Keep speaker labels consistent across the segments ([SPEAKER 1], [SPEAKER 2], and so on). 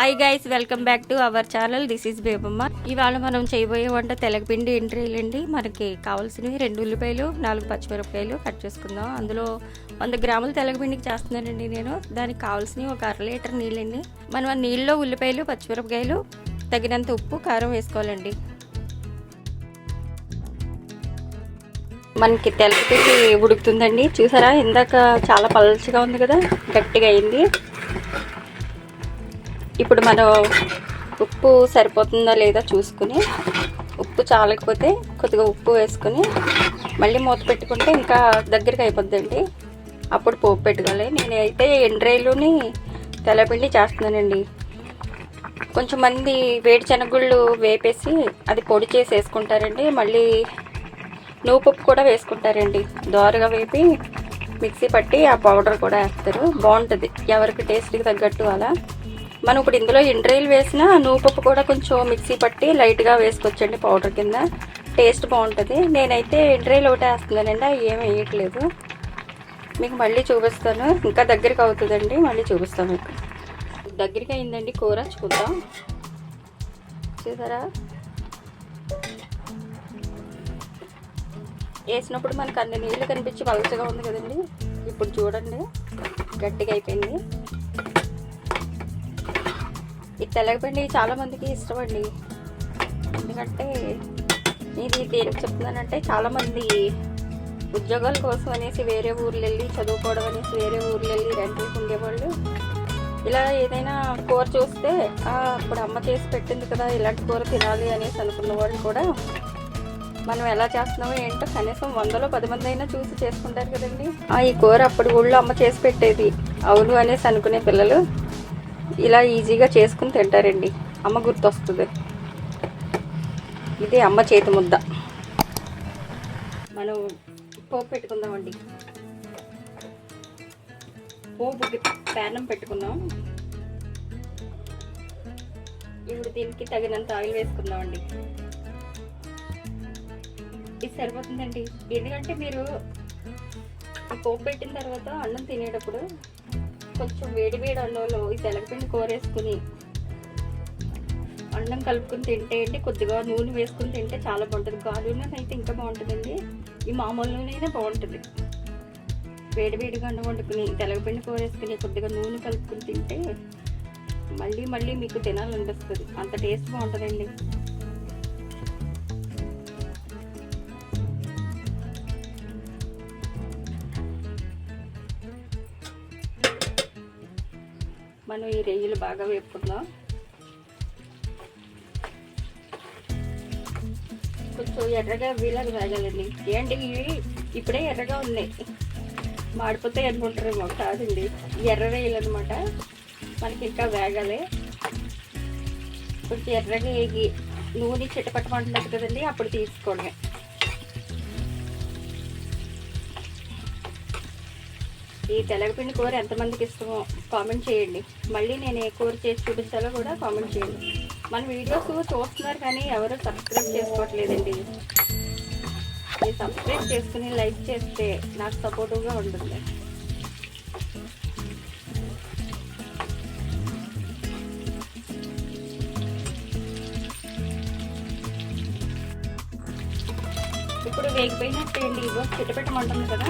[SPEAKER 1] Hi guys, welcome back to our channel. This is Bebamma. ఇవాళ మనం చేయబోయే వంట తెలగపిండి ఎంట్రీలండి. మనకి కావాల్సినవి 2 ఉల్లిపాయలు, 4 పచ్చిమిరపకాయలు కట్ చేసుకుందాం. అందులో 100 గ్రాముల తెలగపిండికి చేస్తున్నానండి నేను. దానికి కావాల్సినవి ఒక 1/2 లీటర్ నీళ్ళండి. మనం ఆ నీళ్ళలో ఉల్లిపాయలు, పచ్చిమిరపకాయలు, తగినంత ఉప్పు, కారం వేసుకోవాలండి. మనకి తెలగపిండి ఉడుకుతుందండి. చూసారా, ఇందాక చాలా పల్చగా ఉంది కదా, గట్టిగా అయింది. ఇప్పుడు మనం ఉప్పు సరిపోతుందా లేదా చూసుకుని, ఉప్పు చాలకపోతే కొద్దిగా ఉప్పు వేసుకుని మళ్ళీ మూత పెట్టుకుంటే ఇంకా దగ్గరికి అయిపోద్దండి. అప్పుడు పోపు పెట్టుకోవాలి. నేనైతే ఎండ్రాయిలుని తెల్లపిండి చేస్తున్నానండి. కొంచెం మంది వేడి శనగగుళ్ళు వేపేసి అది పొడి చేసి వేసుకుంటారండి. మళ్ళీ నువ్వుపప్పు కూడా వేసుకుంటారండి. దోరగా వేపి మిక్సీ పట్టి ఆ పౌడర్ కూడా వేస్తారు. బాగుంటుంది, ఎవరికి టేస్ట్కి తగ్గట్టు అలా. మనం ఇప్పుడు ఇందులో ఎండ్రాయిలు వేసిన నువ్వుపప్పు కూడా కొంచెం మిక్సీ పట్టి లైట్గా వేసుకోవచ్చండి పౌడర్ కింద. టేస్ట్ బాగుంటుంది. నేనైతే ఎండ్రాయిలు ఒకటే వేస్తున్నానండి, అవి ఏమి వేయట్లేదు. మీకు మళ్ళీ చూపిస్తాను. ఇంకా దగ్గరికి అవుతుందండి, మళ్ళీ చూపిస్తాను మీకు. దగ్గరికి అయిందండి కూర, చూద్దాం. చూసారా, వేసినప్పుడు మనకు అన్ని నీళ్ళు కనిపించి పలచగా ఉంది కదండి. ఇప్పుడు చూడండి, గట్టిగా అయిపోయింది. ఈ తెలగపిండి చాలా మందికి ఇష్టం అండి. ఎందుకంటే ఇది దేనికి చెప్తున్నానంటే, చాలామంది ఉద్యోగాల కోసం అనేసి వేరే ఊర్లు వెళ్ళి చదువుకోవడం అనేసి వేరే ఊర్లు వెళ్ళి రెంట్లకు ఉండేవాళ్ళు ఇలా ఏదైనా కూర చూస్తే అప్పుడు అమ్మ చేసి పెట్టింది కదా, ఇలాంటి కూర తినాలి అనేసి అనుకున్న వాళ్ళు కూడా మనం ఎలా చేస్తున్నామో ఏంటో కనీసం 100లో 10 మంది అయినా చూసి చేసుకుంటారు కదండి. ఈ కూర అప్పుడు ఊళ్ళో అమ్మ చేసి పెట్టేది అవును అనేసి అనుకునే పిల్లలు ఇలా ఈజీగా చేసుకుని తింటారండి. అమ్మ గుర్తొస్తుంది. ఇది అమ్మ చేతి ముద్ద. మనం పోపు పెట్టుకుందామండి. పోపుకి ప్యానం పెట్టుకుందాం. ఇప్పుడు దీనికి తగినంత ఆయిల్ వేసుకుందామండి. ఇది సరిపోతుందండి. ఎందుకంటే మీరు పోపు పెట్టిన తర్వాత అన్నం తినేటప్పుడు కొంచెం వేడి వేడి అన్నంలో ఈ తెలగపిండి కూర వేసుకుని అన్నం కలుపుకుని తింటే అండి, కొద్దిగా నూనె వేసుకుని తింటే చాలా బాగుంటుంది. గాలి నూనె అయితే ఇంకా బాగుంటుందండి. ఈ మామూలు నూనె అయినా బాగుంటుంది. వేడి వేడిగా అన్నం వండుకుని తెలగపిండి కూర వేసుకుని కొద్దిగా నూనె కలుపుకుని తింటే మళ్ళీ మళ్ళీ మీకు తినాలనిపిస్తుంది. అంత టేస్ట్ బాగుంటుందండి. మనం ఈ రొయ్యలు బాగా వేపుకుందాం. కొంచెం ఎర్రగా వీళ్ళకి వేగాలండి. ఏంటి ఇవి ఇప్పుడే ఎర్రగా ఉన్నాయి, మాడిపోతే అనుకుంటారేమో, కాదండి, ఎర్ర రొయ్యలు అనమాట. మనకి ఇంకా వేగాలి. కొంచెం ఎర్రగా వేగి నూనె చిట్టపట్టమంటున్నట్టు కదండి, అప్పుడు తీసుకోండి. ఈ తెలగపిండి కూర ఎంతమందికి ఇష్టమో కామెంట్ చేయండి. మళ్ళీ నేను ఏ కూర చేసి చూపించాలో కూడా కామెంట్ చేయండి. మన వీడియోస్ చూస్తున్నారు కానీ ఎవరు సబ్స్క్రైబ్ చేసుకోవట్లేదండి. మీరు సబ్స్క్రైబ్ చేసుకుని లైక్ చేస్తే నాకు సపోర్టివ్గా ఉంటుంది. ఇప్పుడు వేగిపోయినట్టు అండి. ఇగో చిట్టపెట్టమంటుంది కదా,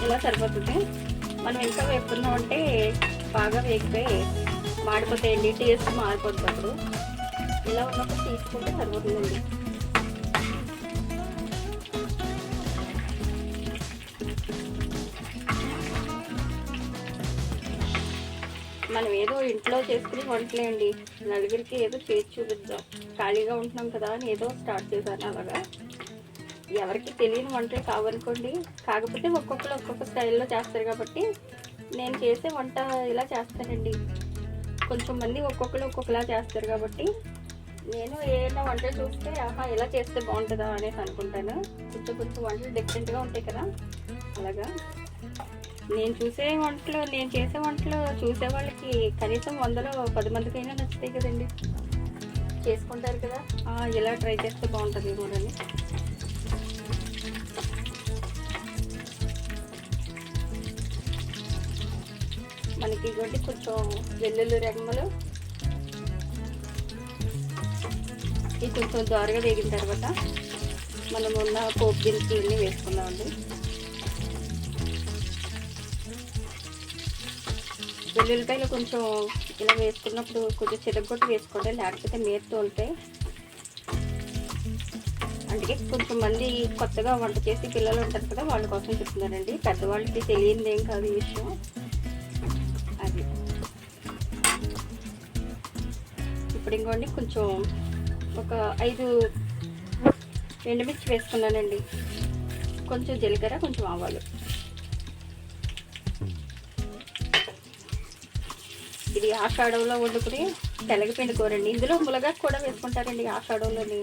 [SPEAKER 1] ఇలా సరిపోతుంది. మనం ఇంకా వేపుకున్నామంటే బాగా వేగిపోయి మాడిపోతాయండి, టేస్ట్ మారిపోతుంది. అప్పుడు ఇలా ఉన్నప్పుడు తీసుకుంటే సరిపోతుందండి. మనం ఏదో ఇంట్లో చేసుకుని వంటలే అండి, నలుగురికి ఏదో చేసి చూపిద్దాం. ఖాళీగా ఉంటున్నాం కదా అని ఏదో స్టార్ట్ చేశాను. అలాగా ఎవరికి తెలియని వంటలు కావనుకోండి. కాకపోతే ఒక్కొక్కరు ఒక్కొక్క స్టైల్లో చేస్తారు కాబట్టి నేను చేసే వంట ఇలా చేస్తానండి. కొంచెం మంది ఒక్కొక్కరు ఒక్కొక్కలా చేస్తారు కాబట్టి నేను ఏదైనా వంటలు చూస్తే ఇలా చేస్తే బాగుంటుందా అనేసి అనుకుంటాను. కొంచెం కొంచెం వంటలు డిఫరెంట్గా ఉంటాయి కదా, అలాగా నేను చేసే వంటలు చూసే వాళ్ళకి కనీసం 100లో 10 మందికైనా నచ్చుతాయి కదండి. చేసుకుంటారు కదా, ఇలా ట్రై చేస్తే బాగుంటుంది కూడా. మనకి ఇగోటి కొంచెం వెల్లుల్లి రెమ్మలు, ఇది కొంచెం దోరగా వేగిన తర్వాత మనం ఉన్న పోపు దినుసులన్నీ వేసుకుందామండి. వెల్లుల్లిపాయలు కొంచెం ఇలా వేసుకున్నప్పుడు కొంచెం చిరగొట్టు వేసుకోండి, లేకపోతే మేరుతూ ఉంటాయి. అందుకే కొంచెం మంది కొత్తగా వంట చేసి పిల్లలు ఉంటారు కదా, వాళ్ళ కోసం చెప్తున్నారండి. పెద్దవాళ్ళకి తెలియనిది ఏం కాదు ఈ విషయం. అది ఇప్పుడు ఇంకోండి కొంచెం ఒక 5 ఎండుమిర్చి వేసుకున్నానండి. కొంచెం జీలకర్ర, కొంచెం ఆవాలు. ఇది ఆషాఢంలో వండుకుని తెలగపిండి కూరండి. ఇందులో మునగాకు కూడా వేసుకుంటారండి ఆషాఢంలోని.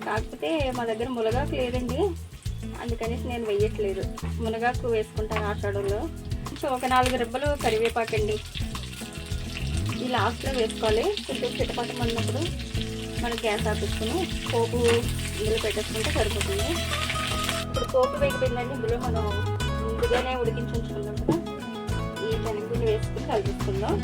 [SPEAKER 1] కాకపోతే మా దగ్గర మునగాకు లేదండి, అందుకనేసి నేను వేయట్లేదు. మునగాకు వేసుకుంటాను ఆషాఢంలో. కొంచెం ఒక 4 రెబ్బలు కరివేపాకండి. ఈ లాస్ట్లో వేసుకోవాలి. కొంచెం చిటపటం అన్నప్పుడు మనం గ్యాస్ ఆపేసుకుని పోపు ఇందులో పెట్టేసుకుంటే సరిపోతుంది. ఇప్పుడు పోపు వేగిపోయిందండి. ఇందులో మనం ముందుగానే ఉడికించి ఉంచుకుందాం కదా, ఈ శనగపిండి వేసుకుని కలిపిస్తున్నాం.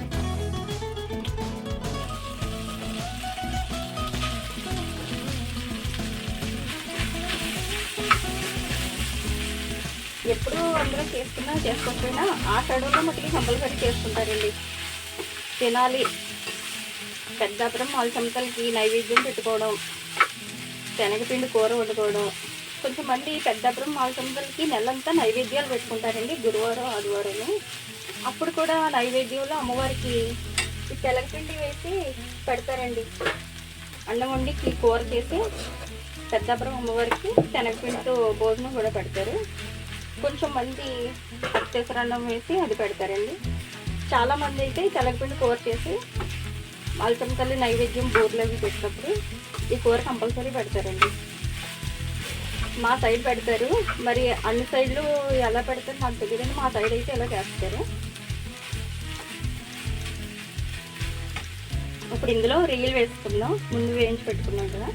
[SPEAKER 1] ఎప్పుడు అందరూ చేసుకోకపోయినా ఆషాఢంలో మట్టికి కంపల్సరీ చేసుకుంటారండి. తినాలి. పెద్దాపురం మాల్సంతలకి నైవేద్యం పెట్టుకోవడం, శనగపిండి కూర వండుకోవడం. కొంచెం మంది పెద్దాపురం మాల్సంతలకి నెలంతా నైవేద్యాలు పెట్టుకుంటారండి, గురువారం ఆదివారం. అప్పుడు కూడా నైవేద్యంలో అమ్మవారికి ఈ తెలగపిండి వేసి పెడతారండి. అన్నం వండి కూర చేసి పెద్దాపురం అమ్మవారికి శనగపిండితో భోజనం కూడా పెడతారు. కొంచెం మంది అత్తేసరన్నం వేసి అది పెడతారండి. చాలామంది అయితే ఈ తెలగపిండి కూర చేసి మాల్సం తల్లి నైవేద్యం బోర్లు అవి పెట్టినప్పుడు ఈ కూర కంపల్సరీ పెడతారండి. మా సైడ్ పెడతారు, మరి అన్ని సైడ్లు ఎలా పెడతారు నాకు తెలియదండి. మా సైడ్ అయితే ఎలా చేస్తారు. ఇప్పుడు ఇందులో రొయ్యలు వేసుకుందాం. ముందు వేయించి పెట్టుకున్నాం కదా.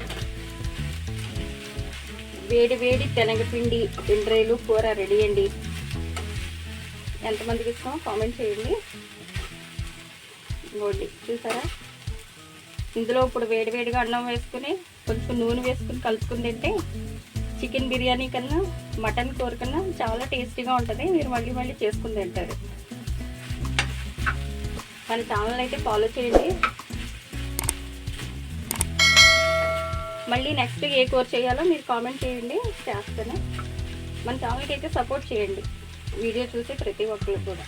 [SPEAKER 1] వేడి వేడి శనగపిండి ఎండ్రాయిలు కూర రెడీ అండి. ఎంతమందికి ఇస్తామో కామెంట్ చేయండి. ఇంకోండి చూసారా, ఇందులో ఇప్పుడు వేడివేడిగా అన్నం వేసుకుని కొంచెం నూనె వేసుకుని కలుపుకుని తింటే చికెన్ బిర్యానీ కన్నా మటన్ కూర కన్నా చాలా టేస్టీగా ఉంటుంది. మీరు మళ్ళీ మళ్ళీ చేసుకుని తింటారు. మన ఛానల్ అయితే ఫాలో చేయండి. మళ్ళీ నెక్స్ట్ ఏ కూర చేయాలో మీరు కామెంట్ చేయండి, చేస్తాను. మన ఛానల్కి అయితే సపోర్ట్ చేయండి, వీడియో చూసి ప్రతి ఒక్కరు కూడా.